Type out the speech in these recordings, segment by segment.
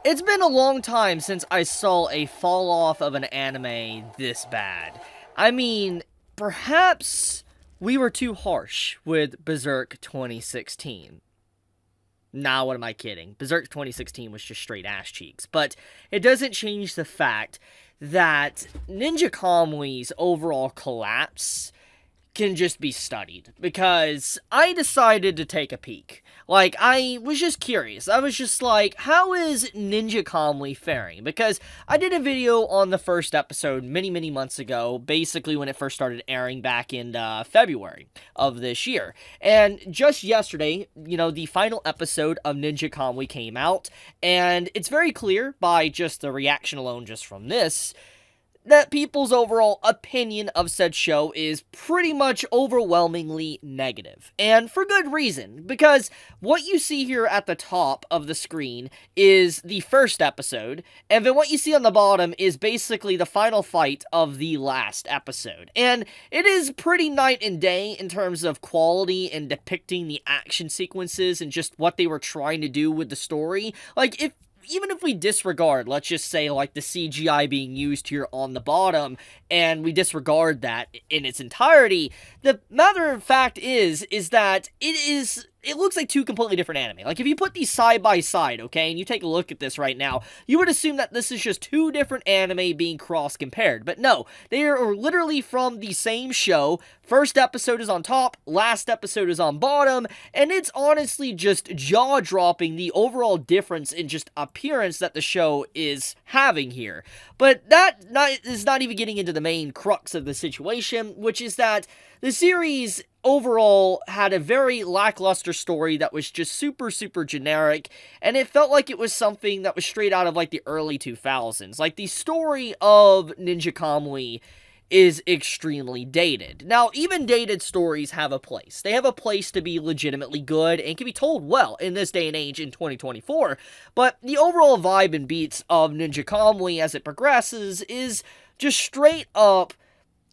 It's been a long time since I saw a fall off of an anime this bad. I mean, perhaps we were too harsh with Berserk 2016. Nah, what am I kidding? Berserk 2016 was just straight ass cheeks. But it doesn't change the fact that Ninja Kamui's overall collapse can just be studied, because I decided to take a peek. Like, I was just curious. I was just like, how is Ninja Kamui faring? Because I did a video on the first episode many months ago, basically when it first started airing back in February of this year. And just yesterday, the final episode of Ninja Kamui came out, and it's very clear by just the reaction alone just from this, that people's overall opinion of said show is pretty much overwhelmingly negative. And for good reason, because what you see here at the top of the screen is the first episode, and then what you see on the bottom is basically the final fight of the last episode. And it is pretty night and day in terms of quality and depicting the action sequences and just what they were trying to do with the story. Like, even if we disregard, let's just say, like, the CGI being used here on the bottom, and we disregard that in its entirety, the matter of fact is that it looks like two completely different anime. Like, if you put these side by side, okay, and you take a look at this right now, you would assume that this is just two different anime being cross-compared. But no, they are literally from the same show. First episode is on top, last episode is on bottom, and it's honestly just jaw-dropping the overall difference in just appearance that the show is having here. But that is not even getting into the main crux of the situation, which is that the series overall had a very lackluster story that was just super generic, and it felt like it was something that was straight out of, like, the early 2000s. Like, the story of Ninja Kamui is extremely dated. Now, even dated stories have a place. They have a place to be legitimately good and can be told well in this day and age in 2024, but the overall vibe and beats of Ninja Kamui as it progresses is just straight up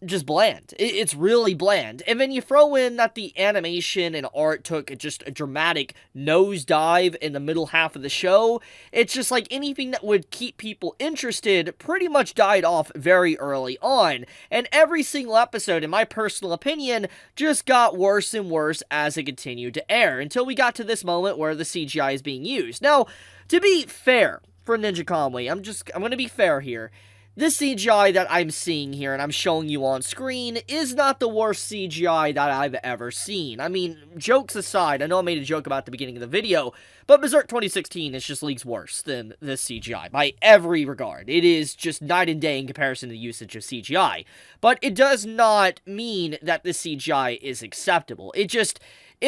just bland. It's really bland. And then you throw in that the animation and art took just a dramatic nosedive in the middle half of the show. It's just like anything that would keep people interested pretty much died off very early on. And every single episode, in my personal opinion, just got worse and worse as it continued to air, until we got to this moment where the CGI is being used. Now, to be fair for Ninja Kamui, I'm going to be fair here. This CGI that I'm seeing here and I'm showing you on screen is not the worst CGI that I've ever seen. I mean, jokes aside, I know I made a joke about it at the beginning of the video, but Berserk 2016 is just leagues worse than this CGI by every regard. It is just night and day in comparison to the usage of CGI. But it does not mean that this CGI is acceptable. It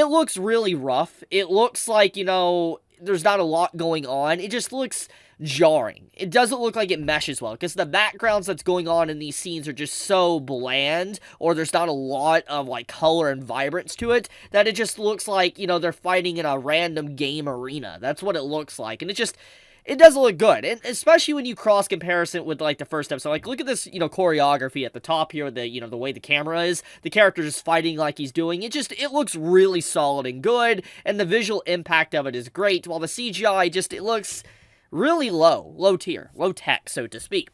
looks really rough. It looks like, there's not a lot going on. It just looks jarring. It doesn't look like it meshes well, because the backgrounds that's going on in these scenes are just so bland, or there's not a lot of, like, color and vibrance to it, that it just looks like, they're fighting in a random game arena. That's what it looks like, and it doesn't look good, and especially when you cross-comparison with, like, the first episode. Like, look at this, choreography at the top here, the way the camera is, the character just fighting like he's doing. It looks really solid and good, and the visual impact of it is great, while the CGI it looks really low tier, low tech, so to speak.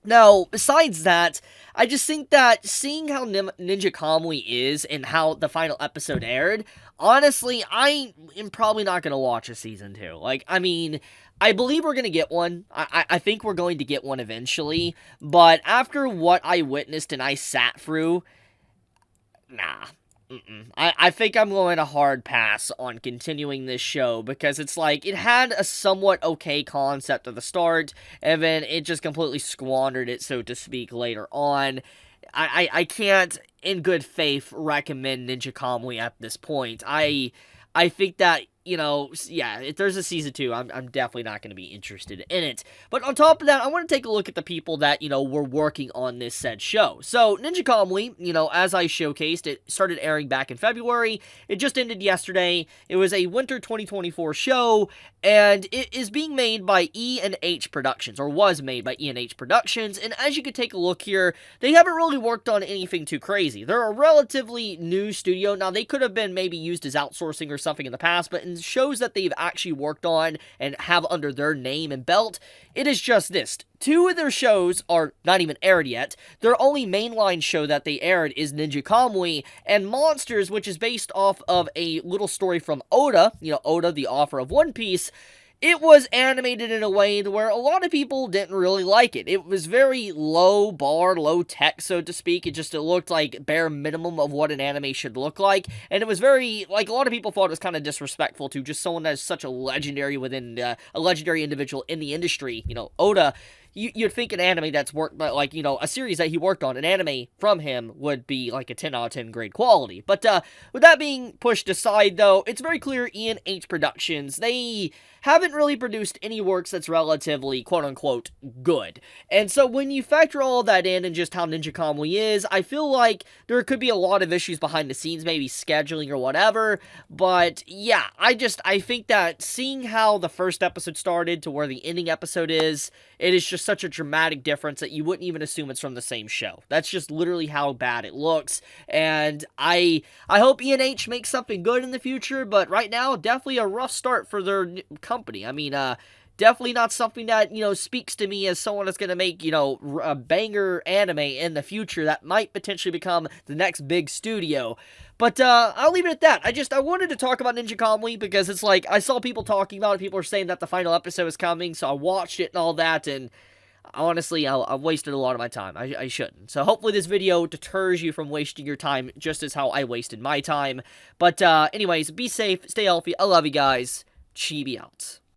Now, besides that, I just think that seeing how Ninja Kamui is and how the final episode aired, honestly, I am probably not going to watch a season 2. Like, I mean, I believe we're going to get one. I think we're going to get one eventually, but after what I witnessed and I sat through, nah. I think I'm going to hard pass on continuing this show, because it's like, it had a somewhat okay concept at the start, and then it just completely squandered it, so to speak, later on. I can't, in good faith, recommend Ninja Kamui at this point. I think that, yeah, if there's a season 2, I'm definitely not going to be interested in it. But on top of that, I want to take a look at the people that, were working on this said show. So, Ninja Kamui, as I showcased, it started airing back in February. It just ended yesterday. It was a winter 2024 show, and it is being made by Enh Productions, or was made by Enh Productions, and as you can take a look here, they haven't really worked on anything too crazy. They're a relatively new studio. Now, they could have been maybe used as outsourcing or something in the past, but Productions, shows that they've actually worked on and have under their name and belt, it is just this. 2 of their shows are not even aired yet. Their only mainline show that they aired is Ninja Kamui, and Monsters, which is based off of a little story from Oda, Oda, the author of One Piece. It was animated in a way where a lot of people didn't really like it. It was very low bar, low tech, so to speak. It looked like bare minimum of what an anime should look like. And it was very, like, a lot of people thought it was kind of disrespectful to just someone that's such a legendary a legendary individual in the industry. Oda, you'd think an anime that's worked, but like, a series that he worked on, an anime from him would be like a 10 out of 10 grade quality. But with that being pushed aside, though, it's very clear Enh Productions, they haven't really produced any works that's relatively, quote-unquote, good. And so when you factor all of that in and just how Ninja Kamui is, I feel like there could be a lot of issues behind the scenes, maybe scheduling or whatever. But yeah, I think that seeing how the first episode started to where the ending episode is, it is just such a dramatic difference that you wouldn't even assume it's from the same show. That's just literally how bad it looks. And I hope Enh makes something good in the future, but right now, definitely a rough start for their company. I mean, definitely not something that, speaks to me as someone that's going to make, a banger anime in the future that might potentially become the next big studio. But, I'll leave it at that. I wanted to talk about Ninja Kamui because it's like, I saw people talking about it, people are saying that the final episode is coming, so I watched it and all that, and honestly, I've wasted a lot of my time. I shouldn't. So hopefully this video deters you from wasting your time just as how I wasted my time. But, anyways, be safe, stay healthy, I love you guys, Chibi out.